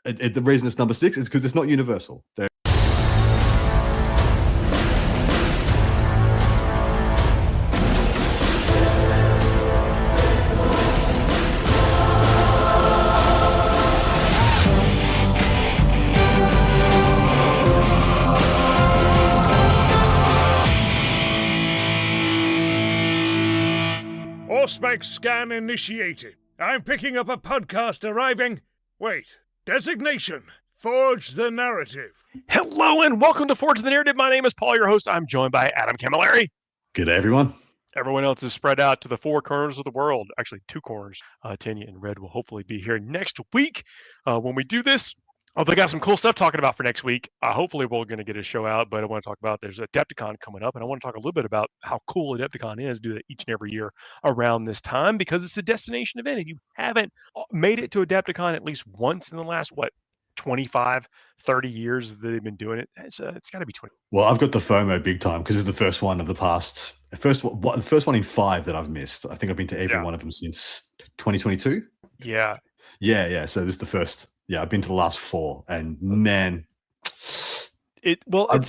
The reason it's number 6 is because it's not universal. Spec scan initiated. I'm picking up a podcast arriving. Wait. Designation. Forge the narrative. Hello and welcome to Forge the Narrative. My name is Paul, your host. I'm joined by Adam Camilleri. G'day, everyone. Everyone else is spread out to the 4 corners of the world. Actually, 2 corners. Tanya and Red will hopefully be here next week when we do this. Oh, they got some cool stuff talking about for next week. Hopefully, we're going to get a show out, but I want to talk about there's Adepticon coming up, and I want to talk a little bit about how cool Adepticon is. Do that each and every year around this time because it's a destination event. If you haven't made it to Adepticon at least once in the last, 25, 30 years that they've been doing it, it's got to be 20. Well, I've got the FOMO big time because it's the first one of the first one in 5 that I've missed. I think I've been to every one of them since 2022. Yeah. So this is the first. Yeah, I've been to the last 4, and man, it's one of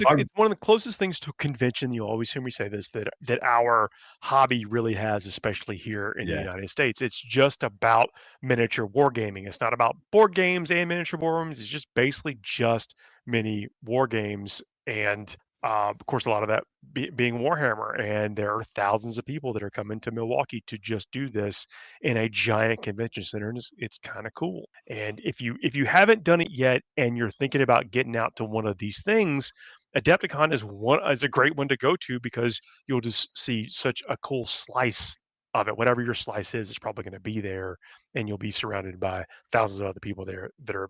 the closest things to a convention. You always hear me say this that our hobby really has, especially here in the United States. It's just about miniature wargaming. It's not about board games and miniature war games. It's just basically just mini war games, and of course, a lot of that being Warhammer. And there are thousands of people that are coming to Milwaukee to just do this in a giant convention center, and it's kind of cool. And if you haven't done it yet, and you're thinking about getting out to one of these things, Adepticon is a great one to go to because you'll just see such a cool slice of it. Whatever your slice is, it's probably going to be there, and you'll be surrounded by thousands of other people there that are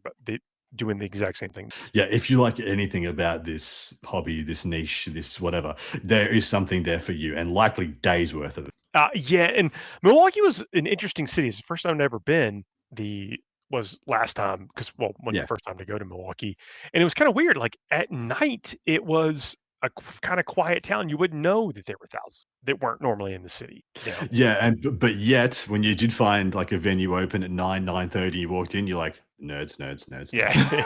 doing the exact same thing. Yeah, if you like anything about this hobby, this niche, this whatever, there is something there for you, and likely days worth of it. And Milwaukee was an interesting city. It's the first time I've ever been. Was last time because the first time to go to Milwaukee, and it was kind of weird. Like at night, it was a kind of quiet town. You wouldn't know that there were thousands that weren't normally in the city. Yeah, but yet when you did find like a venue open at 9:30, you walked in, you're like, nerds. Yeah.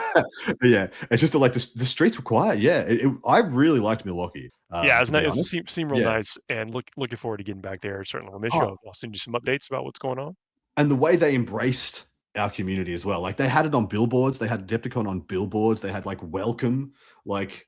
Yeah, it's just that, like the streets were quiet. Yeah, I really liked Milwaukee. It's nice. It seemed real nice, and looking forward to getting back there. Certainly on this show, I'll send you some updates about what's going on. And the way they embraced our community as well, like they had it on billboards. They had Adepticon on billboards. They had like welcome, like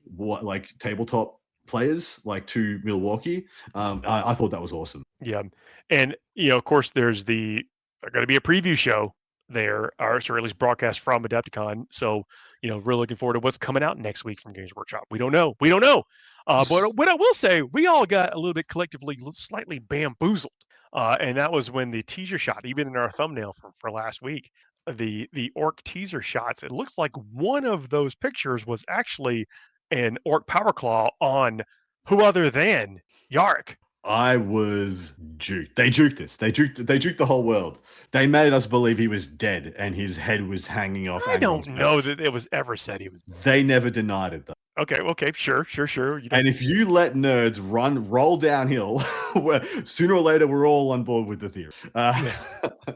tabletop players like to Milwaukee. I thought that was awesome. Yeah, and of course, there's going to be a preview show there, or at least broadcast from Adepticon. So, we're looking forward to what's coming out next week from Games Workshop. We don't know. But what I will say, we all got a little bit collectively slightly bamboozled. And that was when the teaser shot, even in our thumbnail for last week, the orc teaser shots, it looks like one of those pictures was actually an orc power claw on who other than Yarrick. I was juked. They juked us. They juked the whole world. They made us believe he was dead and his head was hanging off. I don't know that it was ever said he was. They never denied it though. Okay, sure. And if you let nerds roll downhill, sooner or later we're all on board with the theory.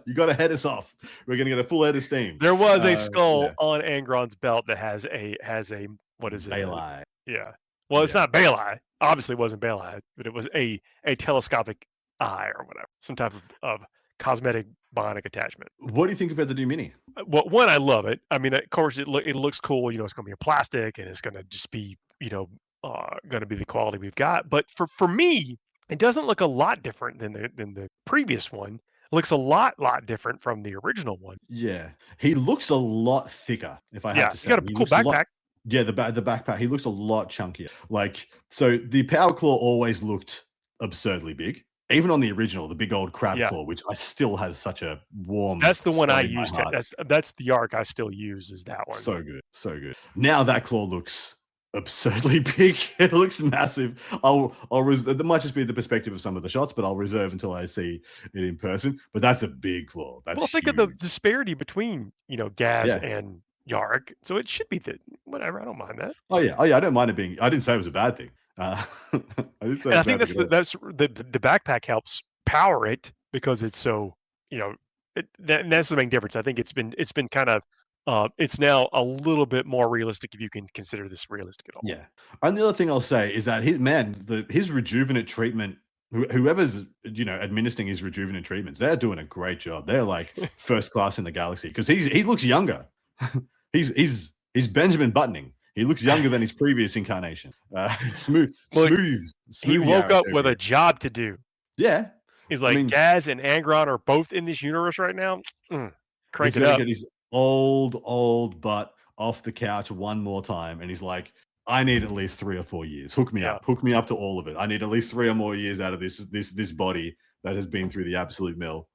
You got to head us off. We're going to get a full head of steam. There was a skull on Angron's belt that has a what is it? Baelai. Yeah. Well, it's not Baelai. Obviously, it wasn't Baelai, but it was a telescopic eye or whatever, some type of cosmetic bionic attachment. What do you think about the new mini? Well, one, I love it. I mean, of course, it looks cool. It's going to be a plastic, and it's going to just be, going to be the quality we've got. But for me, it doesn't look a lot different than the previous one. It looks a lot different from the original one. Yeah, he looks a lot thicker. If I have to say, he's got a cool backpack. Yeah, the backpack. He looks a lot chunkier. Like, so the Power Claw always looked absurdly big. Even on the original, the big old crab claw, which I still has such a warm. That's the one I used. That's the Yarrick I still use. Is that one? So good. Now that claw looks absurdly big. It looks massive. That might just be the perspective of some of the shots, but I'll reserve until I see it in person. But that's a big claw. That's think of the disparity between Gaz and Yarrick. So it should be whatever. I don't mind that. Oh yeah. I don't mind it being. I didn't say it was a bad thing. I think that's the backpack helps power it because it's so that's the main difference. I think it's been kind of it's now a little bit more realistic if you can consider this realistic at all. Yeah. And the other thing I'll say is that his rejuvenate treatment, whoever's administering his rejuvenate treatments, they're doing a great job. They're like first class in the galaxy because he looks younger. he's Benjamin Buttoning. He looks younger than his previous incarnation. Smooth. He woke Yarrick up with here. a job to do. Yeah. He's like, Gaz and Angron are both in this universe right now. Crank it up. Get his old butt off the couch one more time, and he's like, I need at least 3 or 4 years. Hook me up to all of it. I need at least 3 or more years out of this body that has been through the absolute mill.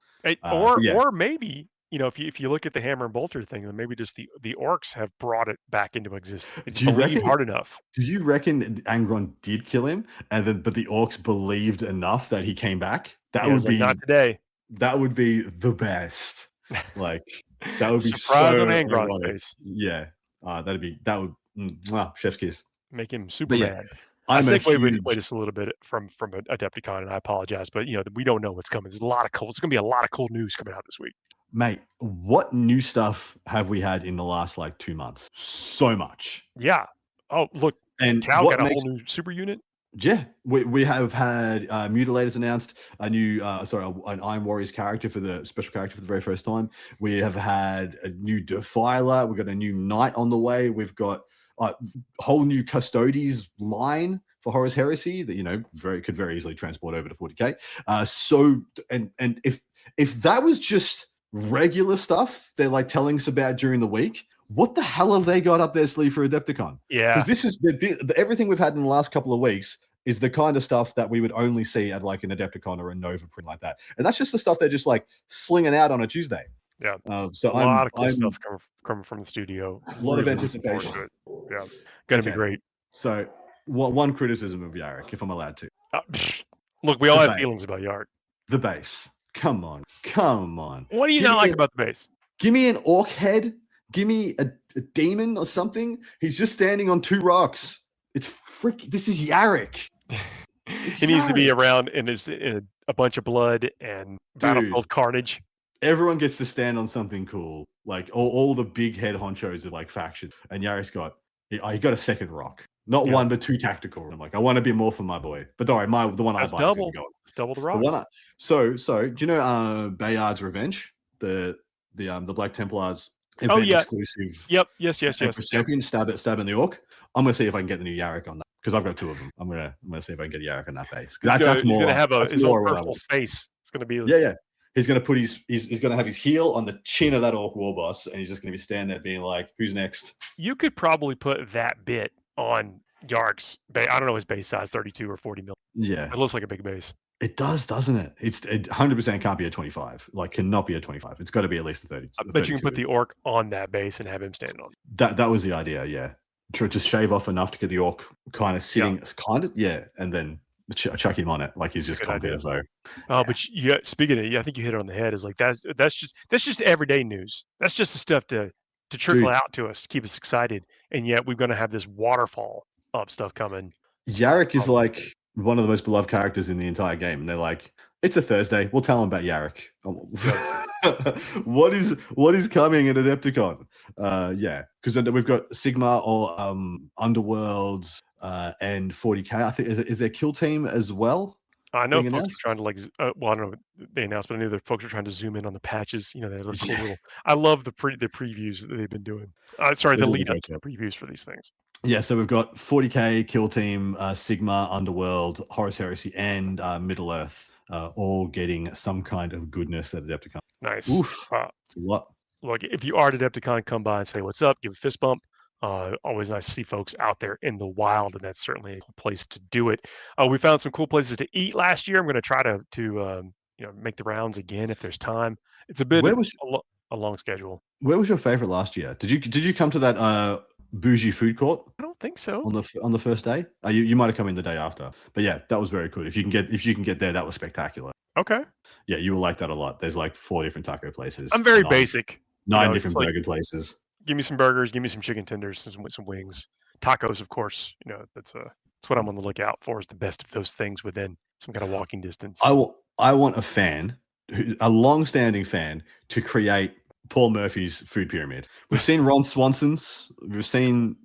Or maybe, if you look at the hammer and bolter thing, then maybe just the orcs have brought it back into existence. It's believed hard enough. Do you reckon Angron did kill him, but the orcs believed enough that he came back? That would be not today. That would be the best. Like that would be surprise so on Angron's face. Yeah, that would chef's kiss. Make him super mad. I think wait just a little bit from Adepticon, and I apologize, but we don't know what's coming. There's a lot of cool. It's going to be a lot of cool news coming out this week, mate. What new stuff have we had in the last 2 months? So much. Yeah. Oh, look, and Tau got a whole new super unit. Yeah, we have had Mutilators announced, a new an Iron Warriors character for the special character for the very first time. We have had a new Defiler. We've got a new Knight on the way. We've got a whole new Custodes line for Horus Heresy that could very easily transport over to 40k. And if that was just regular stuff they're telling us about during the week, what the hell have they got up their sleeve for Adepticon? Yeah, because this is everything we've had in the last couple of weeks is the kind of stuff that we would only see at an Adepticon or a Nova print like that, and that's just the stuff they're just slinging out on a Tuesday. Yeah, so a lot of cool stuff coming from the studio. A lot of anticipation. Yeah, gonna be great. So, one criticism of Yarrick, if I'm allowed to. Look, we all have feelings about Yarrick. The base. Come on. What do you not like about the base? Give me an orc head. Give me a demon or something. He's just standing on 2 rocks. It's this is Yarrick. He needs to be around in a bunch of blood and battlefield carnage. Everyone gets to stand on something cool. All the big head honchos of factions. And Yarrick's got a second rock. Not 1, but 2 tactical. I'm I want to be more for my boy. But don't worry, the one I buy is it's double the rock. So do you know Bayard's Revenge? The Black Templars event exclusive. Yep. Yes. Champion stab in the orc. I'm gonna see if I can get the new Yarrick on that because I've got 2 of them. I'm gonna see if I can get Yarrick on that base. That's more. He's gonna have his own personal space. It's gonna be He's gonna put he's gonna have his heel on the chin of that orc war boss, and he's just gonna be standing there being like, "Who's next?" You could probably put that bit on Yarrick's base. I don't know his base size, 32 or 40 mil. Yeah, it looks like a big base. It does, doesn't it? It 100% can't be a 25. Cannot be a 25. It's got to be at least a 30. I bet you can put the orc on that base and have him standing on it. That was the idea, yeah. To shave off enough to get the orc kind of sitting, and then chuck him on it like he's just competent. So, but speaking of, I think you hit it on the head. Is that's just everyday news. That's just the stuff to trickle out to us to keep us excited, and yet we're going to have this waterfall of stuff coming. Yarrick is one of the most beloved characters in the entire game, and they're like, it's a Thursday, we'll tell them about Yarrick. What is coming at Adepticon? Because we've got Sigma or Underworlds and 40k. I think is there Kill Team as well? I know folks are trying to I don't know they announced, but I know that folks are trying to zoom in on the patches. They look cool little. I love the previews that they've been doing. The lead up to previews for these things. Yeah, so we've got 40k, Kill Team, Sigma, Underworld, Horus Heresy, and Middle Earth, all getting some kind of goodness at Adepticon. Nice. Oof, it's a lot. Look, if you are at Adepticon, come by and say what's up, give a fist bump. Always nice to see folks out there in the wild, and that's certainly a cool place to do it. We found some cool places to eat last year. I'm going to try to make the rounds again if there's time. It's a bit a long schedule. Where was your favorite last year? Did you come to that bougie food court? I don't think so. On the first day, you might have come in the day after, but yeah, that was very cool. If you can get there, that was spectacular. Okay. Yeah, you will like that a lot. There's 4 different taco places. I'm very basic. 9 different burger places. Give me some burgers. Give me some chicken tenders. Some wings. Tacos, of course. That's what I'm on the lookout for. Is the best of those things within some kind of walking distance. I want a fan, a long-standing fan, to create Paul Murphy's food pyramid. We've seen Ron Swanson's, we've seen,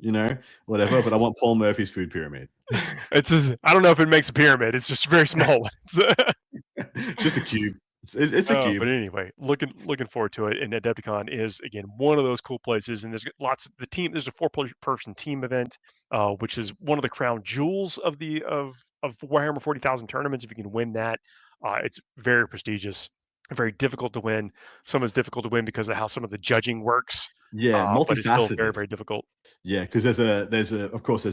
whatever, but I want Paul Murphy's food pyramid. It's just, I don't know if it makes a pyramid. It's just very small. It's just a cube. It's a cube. But anyway, looking forward to it. And Adepticon is again one of those cool places. And there's lots of the team. There's a 4-person team event, which is one of the crown jewels of Warhammer 40,000 tournaments. If you can win that, it's very prestigious. Very difficult to win. Some is difficult to win because of how some of the judging works. Yeah, multifaceted. But it's still very, very difficult. Yeah, because there's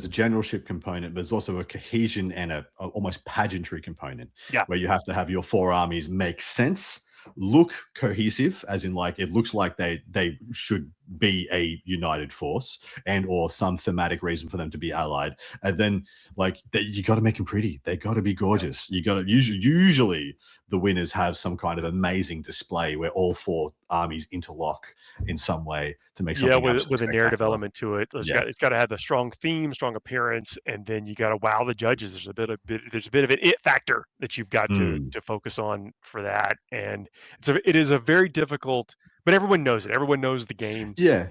a generalship component, but there's also a cohesion and a almost pageantry component. Yeah. Where you have to have your 4 armies make sense, look cohesive, as in like it looks like they should be a united force, and or some thematic reason for them to be allied, and then like you got to make them pretty. They got to be gorgeous. You got to usually the winners have some kind of amazing display where all 4 armies interlock in some way to make something with a narrative element to it. It's got to have a strong theme, strong appearance, and then you got to wow the judges. There's a bit of an it factor that you've got to focus on for that, and it is a very difficult. But everyone knows it. Everyone knows the game. Yeah,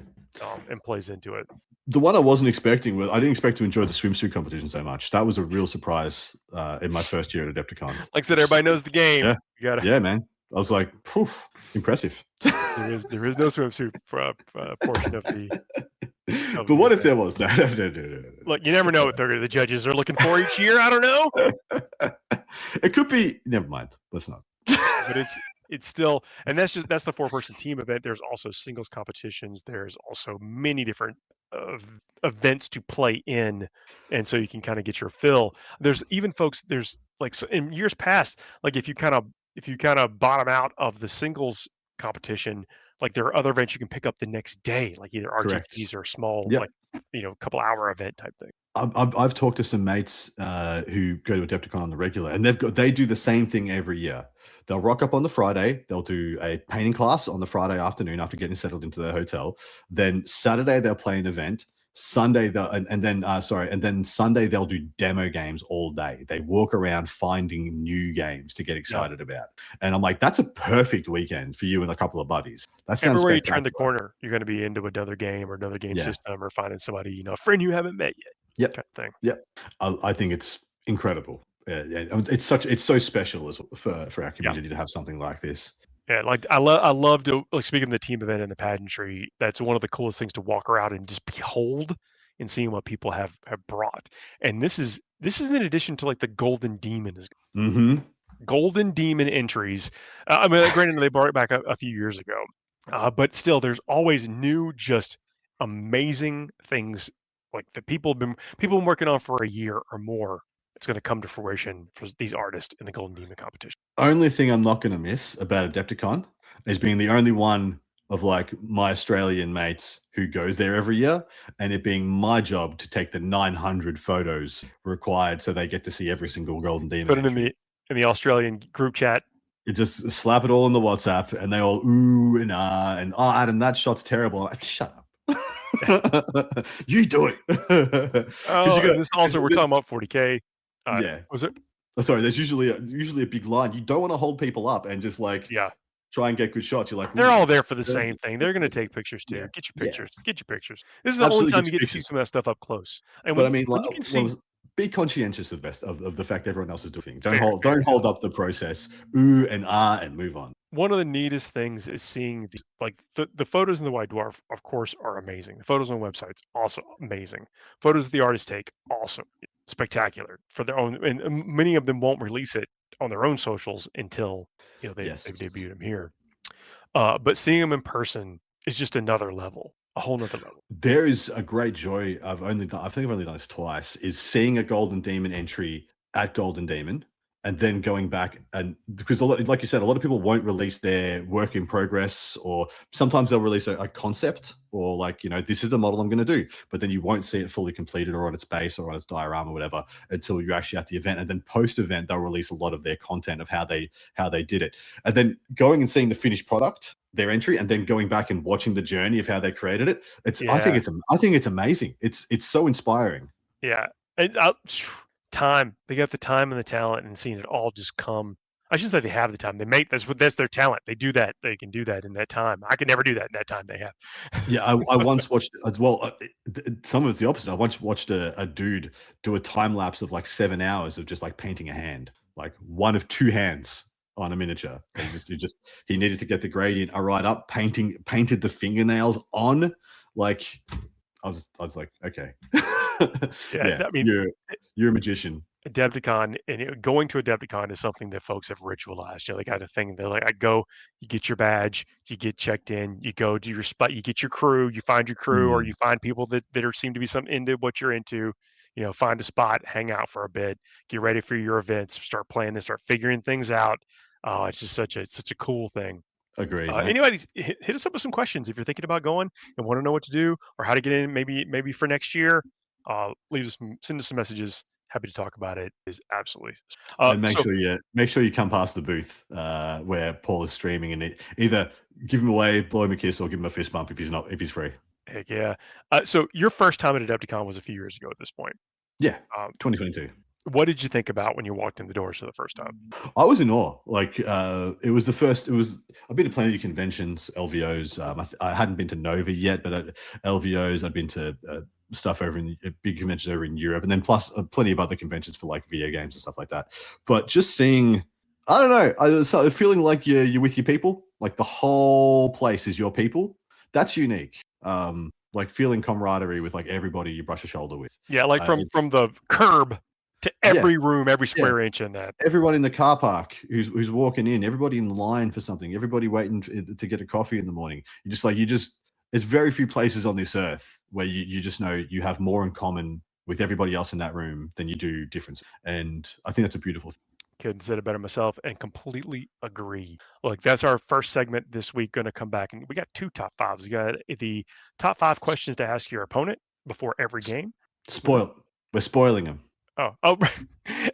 and plays into it. The one I wasn't expecting I didn't expect to enjoy the swimsuit competition so much. That was a real surprise in my first year at Adepticon. Like I said, everybody knows the game. Yeah, yeah, man. I was like, impressive. There is no swimsuit portion of the. But what if there was? No. Look, you never know what the judges are looking for each year. I don't know. It could be. Never mind. Let's not. But it's still, and that's the 4-person team event. There's also singles competitions. There's also many different events to play in, and so you can kind of get your fill. There's even folks. There's like in years past, like if you kind of bottom out of the singles competition, like there are other events you can pick up the next day, like either RGPs or small, like couple hour event type thing. I've talked to some mates who go to Adepticon on the regular, and they do the same thing every year. They'll rock up on the Friday. They'll do a painting class on the Friday afternoon after getting settled into their hotel. Then Saturday they'll play an event. Sunday and then Sunday they'll do demo games all day. They walk around finding new games to get excited about. And I'm like, that's a perfect weekend for you and a couple of buddies. That sounds everywhere you turn the corner, you're going to be into another game or another game system or finding somebody, a friend you haven't met yet. Yep. Kind of thing. Yep. I think it's incredible. It's so special for our community to have something like this. Yeah, like I love to, like, speaking of the team event and the pageantry, that's one of the coolest things to walk around and just behold and seeing what people have brought. And this is in addition to like the Golden Demon Golden Demon entries. I mean, granted, they brought it back a few years ago, but still, there's always new, just amazing things like that people have been working on for a year or more. It's going to come to fruition for these artists in the Golden Demon competition. Only thing I'm not going to miss about Adepticon is being the only one of like my Australian mates who goes there every year, and it being my job to take the 900 photos required so they get to see every single Golden Demon. Put it in the Australian group chat. You just slap it all in the WhatsApp, and they all ooh and ah, and Adam, that shot's terrible. Like, shut up. You do it. This also we're talking about 40K. Was it? Oh, sorry, there's usually a big line. You don't want to hold people up and just like try and get good shots. You're like, they're all there for the same thing. They're going to take pictures too. Yeah. Get your pictures. Get your pictures. This is the only time you get to see some of that stuff up close. And but I mean, like, be conscientious of the fact everyone else is doing. Don't hold up the process. Ooh and ah, and move on. One of the neatest things is seeing the photos in the White Dwarf, of course, are amazing. The photos on websites also amazing. Photos that the artists take also spectacular for their own, and many of them won't release it on their own socials until they've debuted them here. But seeing them in person is just another level. A whole nother level. There is a great joy. I think I've only done this twice. Is seeing a Golden Demon entry at Golden Demon, and then going back, and because like you said, a lot of people won't release their work in progress, or sometimes they'll release a concept, or like, this is the model I'm going to do, but then you won't see it fully completed or on its base or on its diorama or whatever until you're actually at the event. And then post event, they'll release a lot of their content of how they did it, and then going and seeing the finished product, their entry, and then going back and watching the journey of how they created it. I think it's amazing. It's so inspiring. Yeah. And time, they got the time and the talent, and seeing it all just come I shouldn't say they have the time. They make that's their talent. They do that. They can do that in that time. I could never do that in that time they have. Yeah, I once watched as well. Some of it's the opposite. I once watched a dude do a time lapse of like 7 hours of just like painting a hand, like one of two hands on a miniature. He needed to get the gradient right up, painted the fingernails on. Like I was like, okay, yeah, I mean, you're a magician. Adepticon and going to Adepticon is something that folks have ritualized. They got a thing. They're like, I go, you get your badge, you get checked in, you go to your spot, you get your crew, you find your crew, or you find people that seem to be some into what you're into. Find a spot, hang out for a bit, get ready for your events, start planning, start figuring things out. It's just such a cool thing. Agreed. Anybody, hit us up with some questions if you're thinking about going and want to know what to do or how to get in. Maybe for next year. Send us some messages. Happy to talk about it. Is absolutely. And make sure you come past the booth where Paul is streaming, and either give him away, blow him a kiss, or give him a fist bump if he's free. Heck yeah. So your first time at Adepticon was a few years ago at this point. Yeah, 2022. What did you think about when you walked in the doors for the first time? I was in awe. Like it was the first. I've been to plenty of conventions, LVOs. I hadn't been to Nova yet, but at LVOs I'd been to stuff over in big conventions over in Europe, and then plus plenty of other conventions for like video games and stuff like that. But just seeing, I don't know, I started feeling like you're with your people. Like the whole place is your people. That's unique. Like feeling camaraderie with like everybody you brush a shoulder with. Yeah, like from the curb to every room, every square inch in that. Everyone in the car park who's walking in, everybody in line for something, everybody waiting to get a coffee in the morning. There's very few places on this earth where you just know you have more in common with everybody else in that room than you do difference. And I think that's a beautiful thing. Couldn't say it better myself and completely agree. Look, that's our first segment this week. Going to come back and we got 2 top 5s. We got the top 5 questions to ask your opponent before every game. We're spoiling them. Oh, right.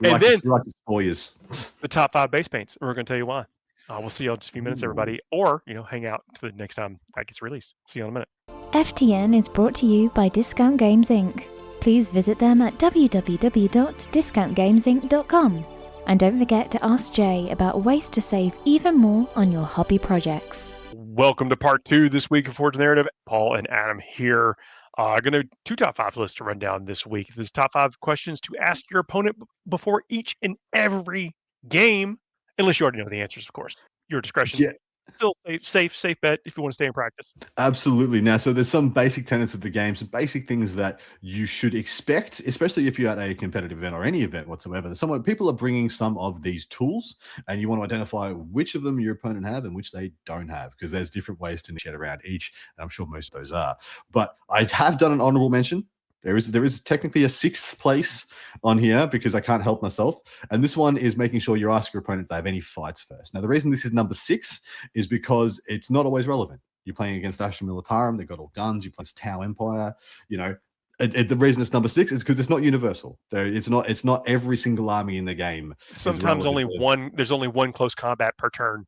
And then like to spoil yours. The top 5 base paints. And we're going to tell you why. We'll see you in just a few minutes, everybody. Or, hang out to the next time that gets released. See you in a minute. FTN is brought to you by Discount Games Inc. Please visit them at www.discountgamesinc.com. And don't forget to ask Jay about ways to save even more on your hobby projects. Welcome to part 2 this week of Forge Narrative. Paul and Adam here. Going to 2 top 5 lists to run down this week. This is top 5 questions to ask your opponent before each and every game, unless you already know the answers, of course. Your discretion. Yeah. Still safe bet if you want to stay in practice. Absolutely. Now, so there's some basic tenets of the game, some basic things that you should expect, especially if you're at a competitive event or any event whatsoever. People are bringing some of these tools, and you want to identify which of them your opponent have and which they don't have, because there's different ways to negotiate around each, and I'm sure most of those are. But I have done an honorable mention. There is technically a 6th place on here because I can't help myself. And this one is making sure you ask your opponent if they have any fights first. Now, the reason this is number 6 is because it's not always relevant. You're playing against Astra Militarum. They've got all guns. You play Tau Empire. The reason it's number 6 is because it's not universal. It's not every single army in the game. Sometimes there's only one close combat per turn.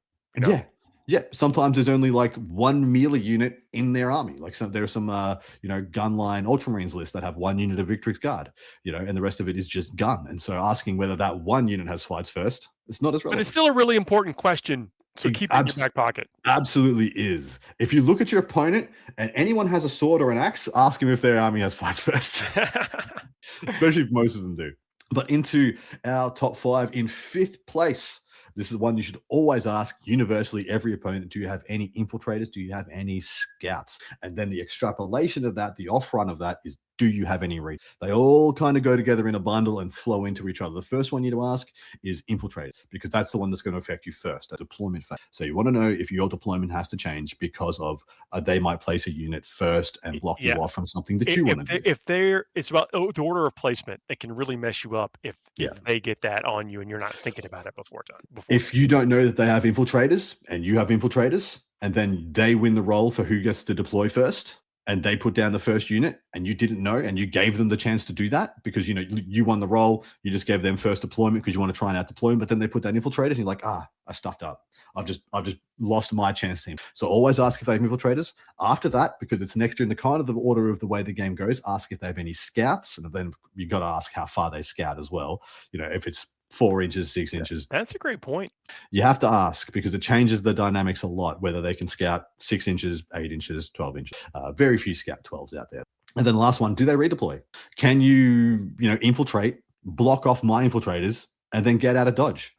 Yeah, sometimes there's only like one melee unit in their army. Like there's some gunline Ultramarines lists that have 1 unit of Victrix Guard, and the rest of it is just gun. And so asking whether that 1 unit has fights first, it's not as relevant. But it's still a really important question. So keep it in your back pocket. Absolutely is. If you look at your opponent and anyone has a sword or an axe, ask him if their army has fights first. Especially if most of them do. But into our top 5 in 5th place. This is one you should always ask universally every opponent. Do you have any infiltrators? Do you have any scouts? And then the extrapolation of that, the off run of that is, do you have any reach? They all kind of go together in a bundle and flow into each other. The first one you need to ask is infiltrators, because that's the one that's going to affect you first, a deployment phase. So you want to know if your deployment has to change because of they might place a unit first and block you off from something that you want to do. It's about the order of placement. It can really mess you up if they get that on you and you're not thinking about it before. If you don't know that they have infiltrators and you have infiltrators, and then they win the role for who gets to deploy first, and they put down the first unit, and you didn't know, and you gave them the chance to do that because you won the role, you just gave them first deployment because you want to try and out deploy them, but then they put down infiltrators, and you're like, I stuffed up. I've just lost my chance to him. So always ask if they have infiltrators. After that, because it's next in the kind of the order of the way the game goes, ask if they have any scouts, and then you got to ask how far they scout as well. If it's 4 inches, 6 inches. That's a great point. You have to ask because it changes the dynamics a lot, whether they can scout 6 inches, 8 inches, 12 inches. Very few scout 12s out there. And then the last one, do they redeploy? Can you infiltrate, block off my infiltrators, and then get out of dodge?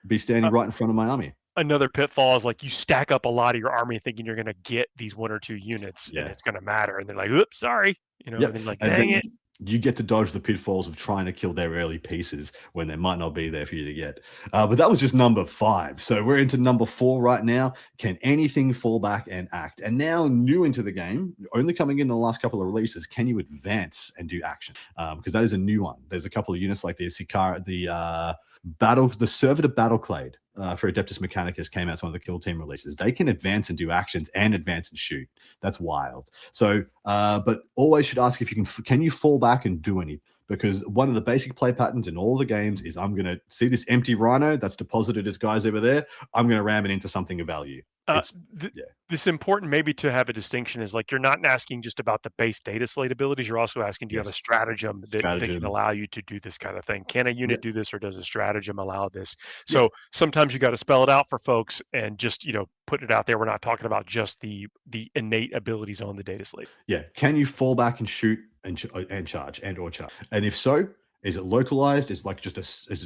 Be standing right in front of my army. Another pitfall is like you stack up a lot of your army thinking you're going to get these 1 or 2 units and it's going to matter. And they're like, oops, sorry. And then like, dang it. You get to dodge the pitfalls of trying to kill their early pieces when they might not be there for you to get. But that was just number 5. So we're into number 4 right now. Can anything fall back and act? And now new into the game, only coming in the last couple of releases, can you advance and do action? Because that is a new one. There's a couple of units like the Sikara, the Servitor Battleclade for Adeptus Mechanicus came out to one of the Kill Team releases. They can advance and do actions and advance and shoot. That's wild. So, but always should ask if you can you fall back and do anything? Because one of the basic play patterns in all the games is I'm going to see this empty rhino that's deposited as guys over there. I'm going to ram it into something of value. This important maybe to have a distinction is like you're not asking just about the base data slate abilities. You're also asking, do you have a stratagem that can allow you to do this kind of thing? Can a unit do this, or does a stratagem allow this? So sometimes you got to spell it out for folks and just put it out there. We're not talking about just the innate abilities on the data slate. Yeah, can you fall back and shoot and charge or charge? And if so, is it localized? Is it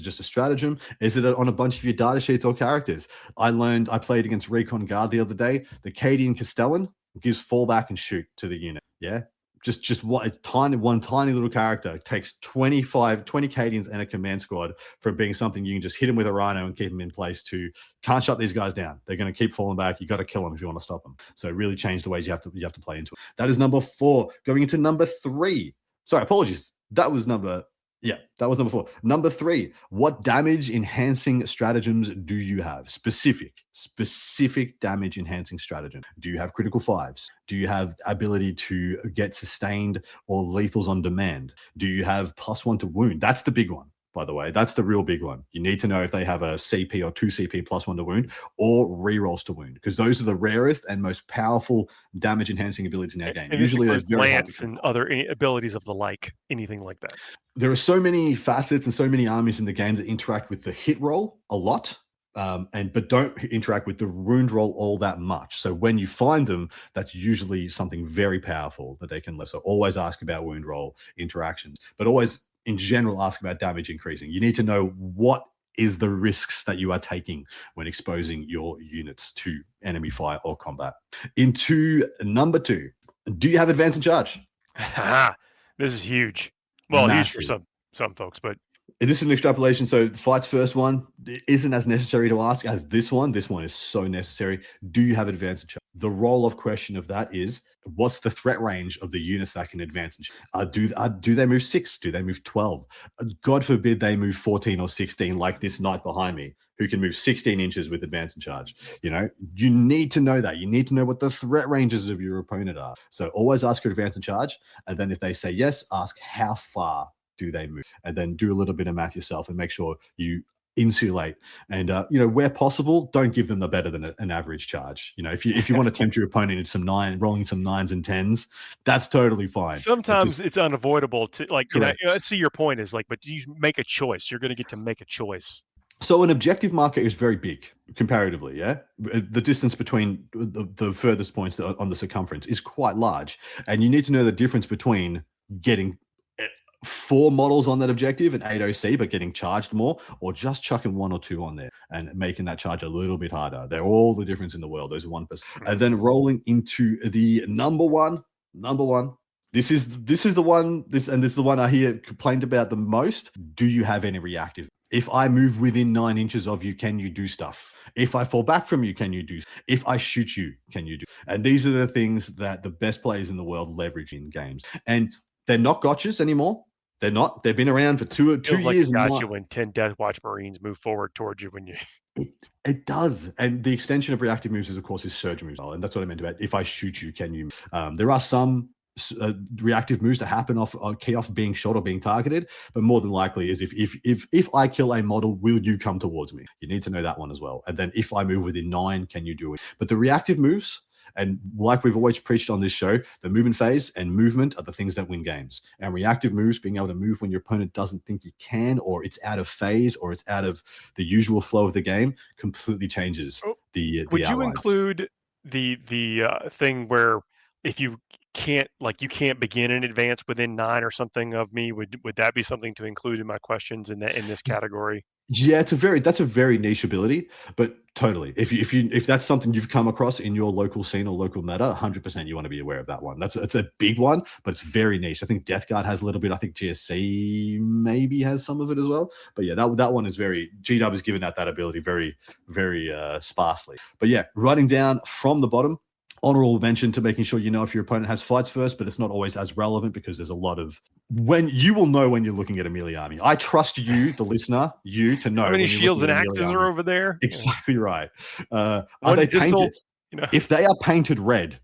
just a stratagem? Is it on a bunch of your data sheets or characters? I played against Recon Guard the other day. The Cadian Castellan gives fall back and shoot to the unit. Yeah. Just one tiny little character takes 20 Cadians and a command squad from being something you can just hit him with a rhino and keep them in place. Can't shut these guys down. They're going to keep falling back. You got to kill them if you want to stop them. So really change the ways you have to play into it. That is number 4. Going into number 3. Sorry, apologies. That was number 4. Number 3, what damage enhancing stratagems do you have? Specific damage enhancing stratagem. Do you have critical 5s? Do you have ability to get sustained or lethals on demand? Do you have +1 to wound? That's the big one, by the way. That's the real big one. You need to know if they have a CP or 2 CP +1 to wound or rerolls to wound, because those are the rarest and most powerful damage enhancing abilities in our game. And usually there's lance and other abilities of the like, anything like that. There are so many facets and so many armies in the game that interact with the hit roll a lot, but don't interact with the wound roll all that much. So when you find them, that's usually something very powerful that they can list. So always ask about wound roll interactions, but always in general ask about damage increasing. You need to know what is the risks that you are taking when exposing your units to enemy fire or combat. Into number 2, do you have advance and charge? This is huge. Well, massive. Huge for some folks, but this is an extrapolation. So Fight's first one isn't as necessary to ask as this one. This one is so necessary. Do you have advance and charge? The roll of question of that is, what's the threat range of the units that can advance and charge? Do they move 6? Do they move 12? God forbid they move 14 or 16 like this knight behind me, who can move 16 inches with advance and charge. You need to know that. You need to know what the threat ranges of your opponent are. So always ask for advance and charge. And then if they say yes, ask how far do they move? And then do a little bit of math yourself and make sure you insulate. And, where possible, don't give them the better than an average charge. If you want to tempt your opponent into rolling some 9s and 10s, that's totally fine. Sometimes it's unavoidable to let's see your point is but you make a choice. You're going to get to make a choice. So an objective marker is very big comparatively, yeah? The distance between the furthest points on the circumference is quite large. And you need to know the difference between getting 4 models on that objective and 8 OC, but getting charged more, or just chucking 1 or 2 on there and making that charge a little bit harder. They're all the difference in the world, those 1%. And then rolling into the number one. This is the one, this is the one I hear complained about the most. Do you have any reactive? If I move within 9 inches of you, can you do stuff? If I fall back from you, can you do? If I shoot you, can you do? And these are the things that the best players in the world leverage in games. And they're not gotchas anymore. They're not. They've been around for two years. Gotcha when 10 Death Watch Marines move forward towards you when you. It does. And the extension of reactive moves is, of course, is surge moves. And that's what I meant about if I shoot you, can you? There are some reactive moves that happen off key off being shot or being targeted, but more than likely is if I kill a model, will you come towards me? You need to know that one as well. And then if I move within 9, can you do it? But the reactive moves, And like we've always preached on this show, the movement phase and movement are the things that win games. And reactive moves, being able to move when your opponent doesn't think you can, or it's out of phase, or it's out of the usual flow of the game, completely changes the Would you outlines. include the thing where if you can't begin in advance within 9 or something of me? Would that be something to include in my questions in this category? Yeah, that's a very niche ability, but totally. If that's something you've come across in your local scene or local meta, 100% you want to be aware of that one. It's a big one, but it's very niche. I think Death Guard has a little bit. I think GSC maybe has some of it as well. But yeah, that one is very GW has given out that ability very, very sparsely. But yeah, running down from the bottom. Honorable mention to making sure you know if your opponent has fights first, but it's not always as relevant because there's a lot of when you will know when you're looking at a melee army. I trust you, the listener, to know how many shields and axes are over there. Exactly right. Are One they pistol, painted? If they are painted red,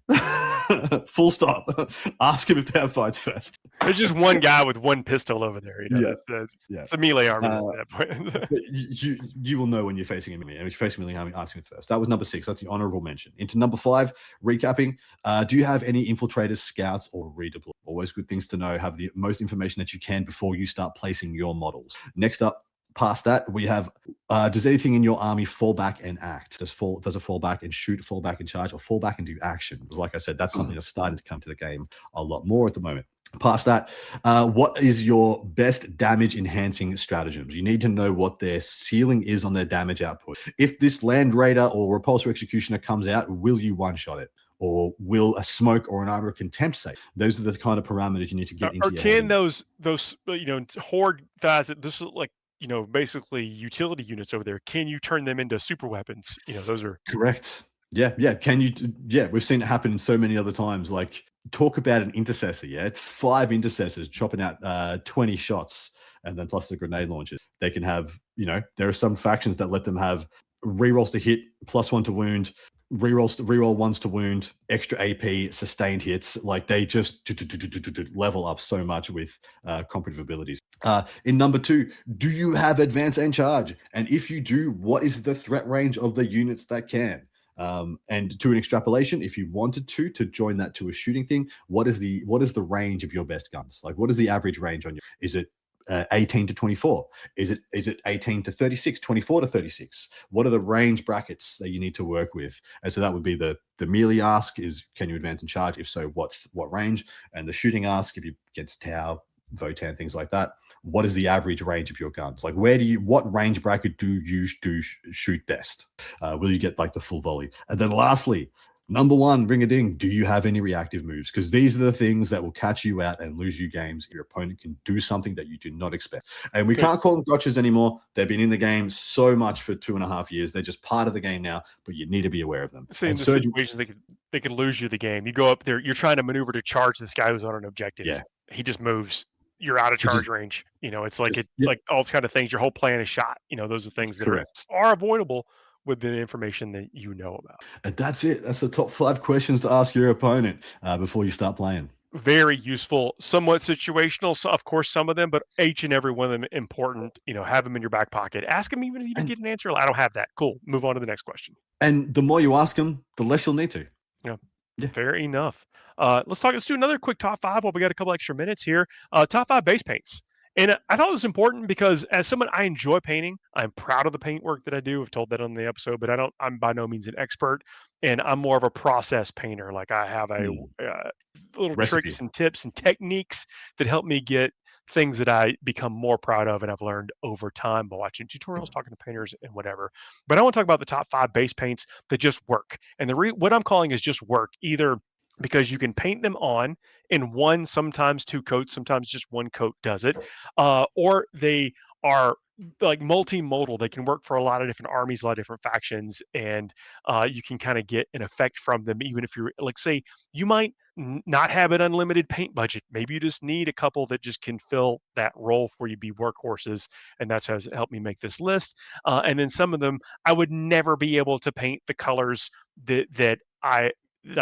full stop. Ask him if they have fights first. There's just one guy with one pistol over there. It's a melee army at that point. you will know when you're facing a melee. And if you're facing a melee army, ask him first. That was number 6. That's the honorable mention. Into number 5, recapping. Do you have any infiltrators, scouts, or redeploy? Always good things to know. Have the most information that you can before you start placing your models. Next up, past that, we have, does anything in your army fall back and act? Does it fall back and shoot, fall back and charge, or fall back and do action? Because like I said, that's something that's starting to come to the game a lot more at the moment. Past that, what is your best damage enhancing stratagems? You need to know what their ceiling is on their damage output. If this Land Raider or Repulsor Executioner comes out, will you one-shot it? Or will a smoke or an armor of contempt save? Those are the kind of parameters you need to get into. Or can those horde guys, this is like, basically utility units over there, can you turn them into super weapons? Those are correct. Yeah. Can you? Yeah, we've seen it happen so many other times. Like, talk about an intercessor. Yeah, it's 5 intercessors chopping out 20 shots, and then plus the grenade launchers. They can have, there are some factions that let them have rerolls to hit, +1 to wound, reroll 1s to wound, extra AP, sustained hits. Like, they just level up so much with competitive abilities. In number 2, do you have advance and charge? And if you do, what is the threat range of the units that can? And to an extrapolation, if you wanted to join that to a shooting thing, what is the range of your best guns? Like, what is the average range on you? Is it 18 to 24? Is it 18 to 36, 24 to 36? What are the range brackets that you need to work with? And so that would be the melee ask is, can you advance and charge? If so, what range? And the shooting ask, if you against Tau, Votan, things like that, what is the average range of your guns? Like, what range bracket do you shoot best? Will you get like the full volley? And then lastly, number 1, ring a ding. Do you have any reactive moves? Because these are the things that will catch you out and lose you games. Your opponent can do something that you do not expect. And we can't call them gotchas anymore. They've been in the game so much for 2.5 years. They're just part of the game now, but you need to be aware of them. See, in the situation, they could lose you the game. You go up there, you're trying to maneuver to charge this guy who's on an objective. Yeah. He just moves. You're out of charge range. It's like like all kind of things. Your whole plan is shot. Those are things that are avoidable with the information that you know about. And that's it. That's the top 5 questions to ask your opponent before you start playing. Very useful, somewhat situational. So of course, some of them, but each and every one of them important. Have them in your back pocket. Ask them even if you don't get an answer. I don't have that. Cool. Move on to the next question. And the more you ask them, the less you'll need to. Yeah. Fair enough. Let's do another quick top 5 while we got a couple extra minutes here. Top 5 base paints. And I thought it was important because as someone, I enjoy painting. I'm proud of the paint work that I do. I've told that on the episode, but I'm by no means an expert, and I'm more of a process painter. Like, I have a little tricks and tips and techniques that help me get things that I become more proud of and I've learned over time by watching tutorials, talking to painters and whatever. But I want to talk about the top 5 base paints that just work. And what I'm calling is just work, either because you can paint them on in 1, sometimes 2 coats, sometimes just 1 coat does it, or they are like multimodal. They can work for a lot of different armies, a lot of different factions, and you can kind of get an effect from them. Even if you're, like, say, you might not have an unlimited paint budget. Maybe you just need a couple that just can fill that role for you, be workhorses, and that's how it helped me make this list. And then some of them, I would never be able to paint the colors that I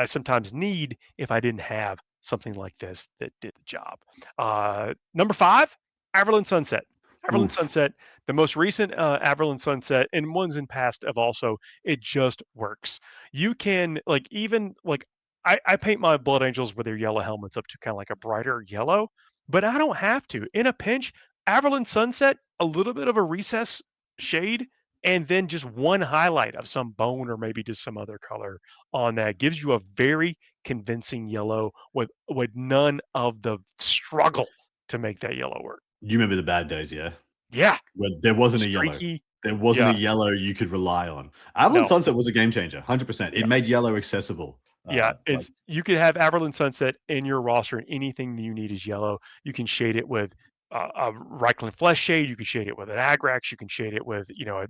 sometimes need if I didn't have something like this that did the job. Number 5, Averland Sunset. Averland Oof. Sunset, the most recent Averland Sunset, and ones in past have also, it just works. You can I paint my Blood Angels with their yellow helmets up to kind of like a brighter yellow, but I don't have to. In a pinch, Averland Sunset, a little bit of a recess shade, and then just one highlight of some bone or maybe just some other color on that gives you a very convincing yellow with none of the struggle to make that yellow work. You remember the bad days, yeah? Yeah, Where there wasn't a yellow. streaky. There wasn't a Yeah, yellow you could rely on. Avalon no, Sunset was a game changer, 100%. It yeah, made yellow accessible. yeah. Like, It's you could have Averland Sunset in your roster, and anything that you need is yellow. You can shade it with a Reichland Flesh shade. You can shade it with an Agrax. You can shade it with a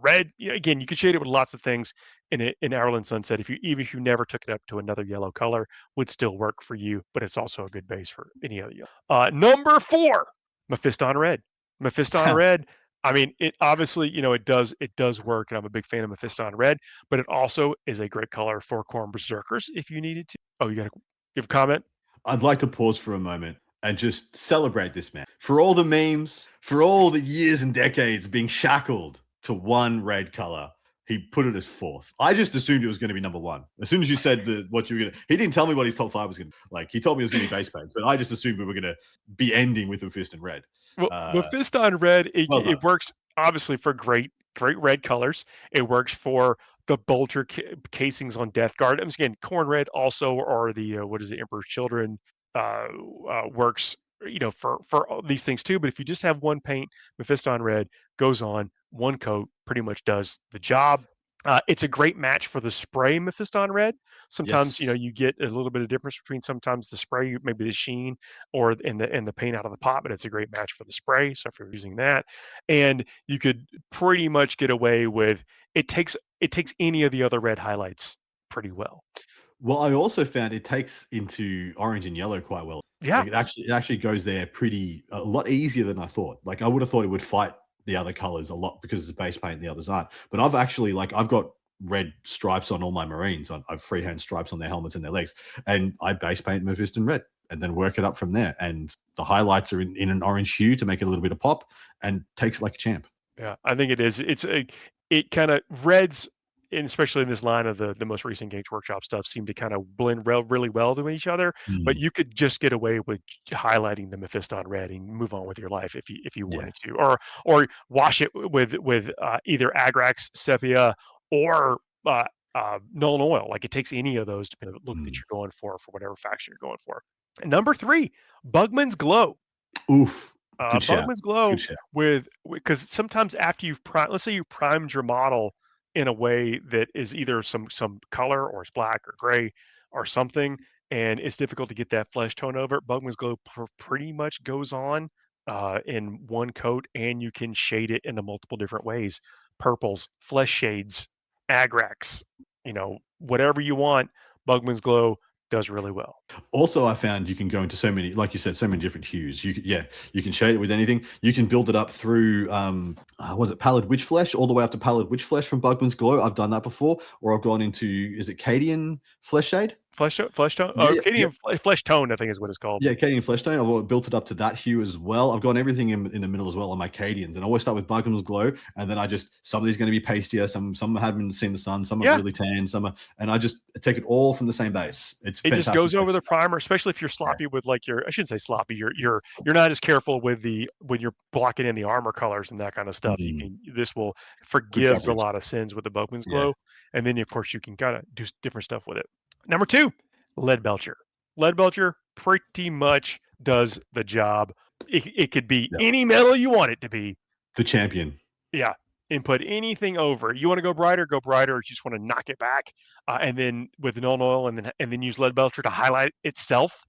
red. Again, you can shade it with lots of things in Averland Sunset. Even if you never took it up to another yellow color, would still work for you. But it's also a good base for any other yellow. Number 4, Mephiston Red. Mephiston Red. I mean, it obviously, it does work, and I'm a big fan of Mephiston Red, but it also is a great color for Khorne Berserkers if you needed to. Oh, you have a comment? I'd like to pause for a moment and just celebrate this man. For all the memes, for all the years and decades being shackled to one red color, he put it as 4th. I just assumed it was going to be number 1. As soon as you said what you were going to, he didn't tell me what his top 5 was going to be. Like, he told me it was going to be base paints, but I just assumed we were going to be ending with Mephiston Red. Well, Mephiston Red, Well done. it works obviously for great red colors. It works for the bolter casings on Death Guard. Again, Khorne Red also, or the Emperor's Children works, for all these things too. But if you just have one paint, Mephiston Red goes on one coat, pretty much does the job. It's a great match for the spray Mephiston Red. Sometimes Yes. you get a little bit of difference between sometimes the spray, maybe the sheen, or in the paint out of the pot, but it's a great match for the spray. So if you're using that, and you could pretty much get away with it takes any of the other red highlights pretty well. Well, I also found it takes into orange and yellow quite well. Yeah, Like, it actually goes there a lot easier than I thought. Like, I would have thought it would fight the other colors a lot because it's a base paint and the others aren't. But I've got red stripes on all my Marines. I've freehand stripes on their helmets and their legs, and I base paint Mephiston Red and then work it up from there. And the highlights are in an orange hue to make it a little bit of pop, and takes it like a champ. yeah, I think it is. It kind of reds, and especially in this line of the most recent Games Workshop stuff, seem to kind of blend really well to each other. But Mm, you could just get away with highlighting the Mephiston Red and move on with your life if you yeah. wanted to, or wash it with either Agrax, Sepia, or Null and Oil. Like, it takes any of those depending on the look that Mm. you're going for whatever faction you're going for. And number 3, Bugman's Glow. Oof. Good shout. Bugman's Glow Good shout. because sometimes after you've let's say you primed your model in a way that is either some color or it's black or gray or something, and it's difficult to get that flesh tone over it. Bugman's Glow pretty much goes on in one coat, and you can shade it into multiple different ways: purples, flesh shades, Agrax, whatever you want. Bugman's Glow does really well. Also, I found you can go into so many, like you said, so many different hues. You can shade it with anything. You can build it up through, was it Pallid Witch Flesh, all the way up to Pallid Witch Flesh from Bugman's Glow. I've done that before, or I've gone into, is it Cadian Flesh Shade? Flesh tone, Yeah, yeah, Canadian flesh tone, I think is what it's called. yeah, Cadian Flesh Tone. I've built it up to that hue as well. I've gone everything in the middle as well on my Cadians, and I always start with Bugman's Glow, and then some of these are going to be pastier, some haven't seen the sun, some are really tan, and I just take it all from the same base. It's It just fantastic. goes over the primer, especially if you're sloppy with I shouldn't say sloppy. You're not as careful with when you're blocking in the armor colors and that kind of stuff. This will forgives a coverage. lot of sins with the Bugman's Yeah. Glow, and then of course you can kind of do different stuff with it. Number 2, Lead Belcher. Lead Belcher pretty much does the job. It could be any metal you want it to be. The champion. Yeah, and put anything over. You want to go brighter, or you just want to knock it back, and then with Null and Oil, and then use Lead Belcher to highlight itself.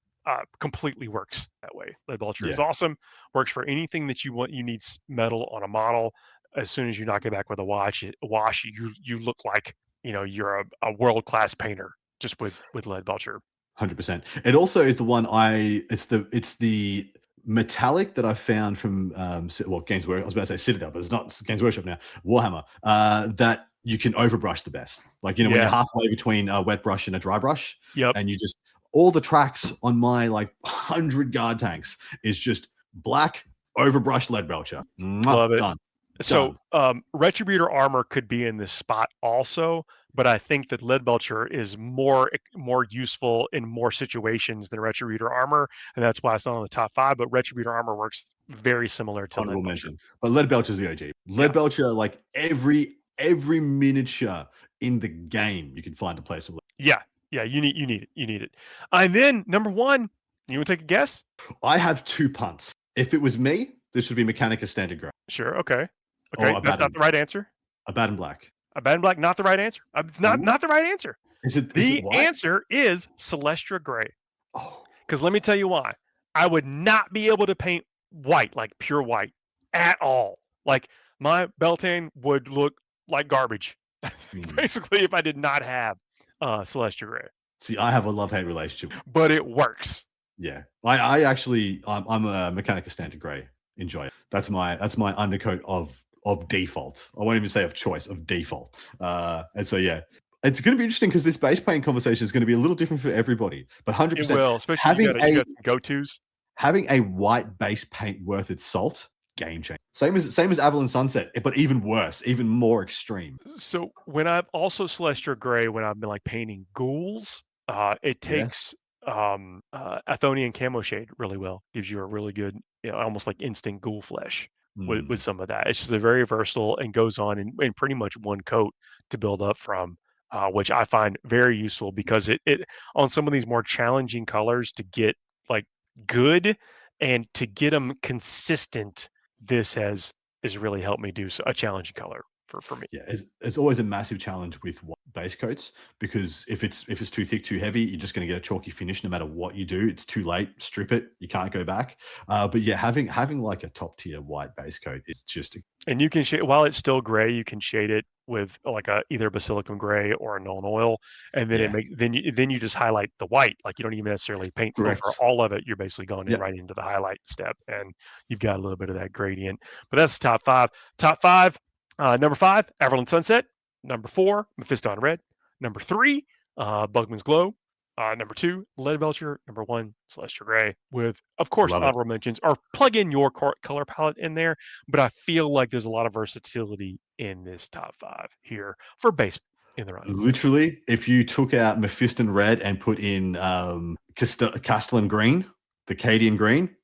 Completely works that way. Lead Belcher is awesome. Works for anything that you want. You need metal on a model. As soon as you knock it back with a wash, you look like you're a world-class painter just with Lead Belcher. 100%. It also is the one it's the metallic that I found from Games Workshop. I was about to say Citadel, but it's not Games Workshop now. Warhammer. That you can overbrush the best. Like, when you're halfway between a wet brush and a dry brush, and you just all the tracks on my 100 guard tanks is just black overbrushed lead belcher. Love it. Done. So Retributor armor could be in this spot also, but I think that lead belcher is more useful in more situations than Retributor armor, and that's why it's not on the top 5. But Retributor armor works very similar to lead belcher. But lead belcher's the OG. Lead belcher, like every miniature in the game, you can find a place for. Yeah, you need it. And then number 1, you want to take a guess? I have 2 punts. If it was me, this would be Mechanica Standard Grey. Sure. Okay. That's not the right answer. Abaddon Black. Abaddon Black, not the right answer. It's not the right answer. Is it the answer is Celestia Gray. Oh. Because let me tell you why. I would not be able to paint white, like pure white, at all. Like my Beltane would look like garbage, basically, if I did not have Celestia Gray. See, I have a love-hate relationship. But it works. Yeah. I'm a Mechanica Standard Grey. Enjoy it. That's my undercoat of default. I won't even say of choice, of default. And so yeah, it's going to be interesting because this base paint conversation is going to be a little different for everybody. But 100%, it will, especially having you got go-tos. Having a white base paint worth its salt, game changer. Same as Avalon Sunset, but even worse, even more extreme. So when I've also Celestia Gray, when I've been like painting ghouls, it takes Athonian Camo Shade really well. Gives you a really good, almost like instant ghoul flesh with some of that. It's just a very versatile and goes on in pretty much one coat to build up from, which I find very useful because it on some of these more challenging colors to get like good and to get them consistent. This has really helped me do a challenging color for me. Yeah, it's always a massive challenge with base coats because if it's too thick, too heavy, you're just going to get a chalky finish no matter what you do. It's too late. Strip it. You can't go back. But yeah, having like a top tier white base coat is just. And you can shade while it's still gray. You can shade it with like either basilicum gray or a Nuln Oil, and then then you just highlight the white. Like you don't even necessarily paint over all of it. You're basically going in right into the highlight step, and you've got a little bit of that gradient. But that's the top 5. Top 5. Number 5, Avalon Sunset. Number 4, Mephiston Red. Number 3, Bugman's Glow. Number 2, Lead Belcher. Number 1, Celestia Gray. With, of course, honorable mentions, or plug in your color palette in there. But I feel like there's a lot of versatility in this top 5 here for base in the run. Literally, if you took out Mephiston Red and put in Castellan Green, the Cadian Green,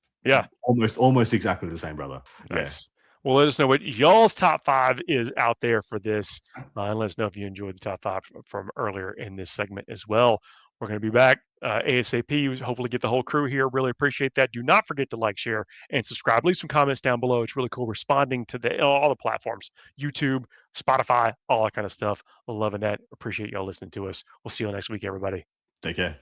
almost exactly the same, brother. Nice. Yeah. Well, let us know what y'all's top 5 is out there for this. And let us know if you enjoyed the top 5 from earlier in this segment as well. We're going to be back ASAP. Hopefully get the whole crew here. Really appreciate that. Do not forget to like, share, and subscribe. Leave some comments down below. It's really cool responding to all the platforms, YouTube, Spotify, all that kind of stuff. Loving that. Appreciate y'all listening to us. We'll see you next week, everybody. Take care.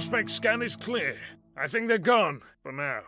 Spec scan is clear. I think they're gone for now.